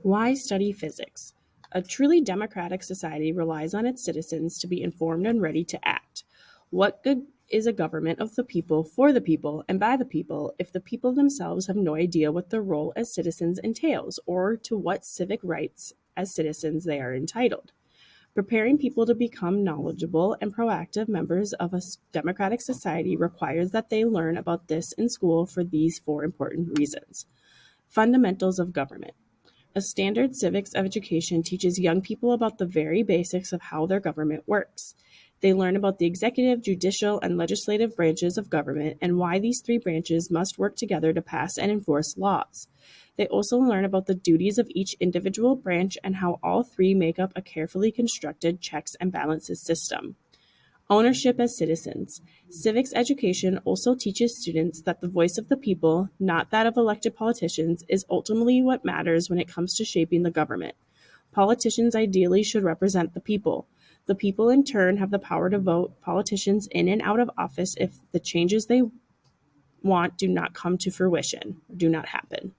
Why study physics? A truly democratic society relies on its citizens to be informed and ready to act. What good is a government of the people, for the people, and by the people if the people themselves have no idea what their role as citizens entails or to what civic rights as citizens they are entitled? Preparing people to become knowledgeable and proactive members of a democratic society requires that they learn about this in school for these four important reasons. Fundamentals of government. A standard civics education teaches young people about the very basics of how their government works. They learn about the executive, judicial, and legislative branches of government and why these three branches must work together to pass and enforce laws. They also learn about the duties of each individual branch and how all three make up a carefully constructed checks and balances system. Ownership as citizens. Civics education also teaches students that the voice of the people, not that of elected politicians, is ultimately what matters when it comes to shaping the government. Politicians ideally should represent the people. The people, in turn, have the power to vote politicians in and out of office if the changes they want do not come to fruition, or do not happen.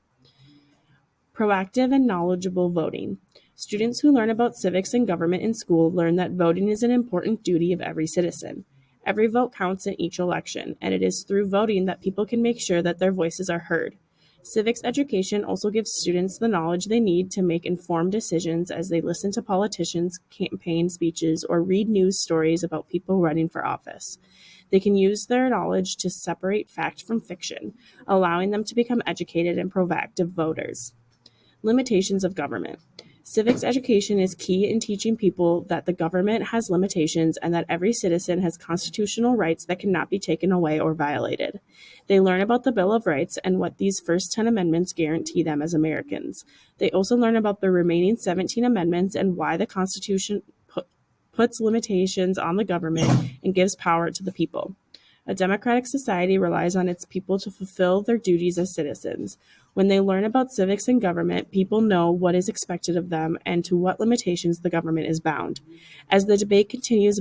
Proactive and knowledgeable voting. Students who learn about civics and government in school learn that voting is an important duty of every citizen. Every vote counts in each election, and it is through voting that people can make sure that their voices are heard. Civics education also gives students the knowledge they need to make informed decisions as they listen to politicians' campaign speeches or read news stories about people running for office. They can use their knowledge to separate fact from fiction, allowing them to become educated and proactive voters. Limitations of government. Civics education is key in teaching people that the government has limitations and that every citizen has constitutional rights that cannot be taken away or violated. They learn about the Bill of Rights and what these first 10 amendments guarantee them as Americans. They also learn about the remaining 17 amendments and why the Constitution puts limitations on the government and gives power to the people. A democratic society relies on its people to fulfill their duties as citizens. When they learn about civics and government, people know what is expected of them and to what limitations the government is bound. As the debate continues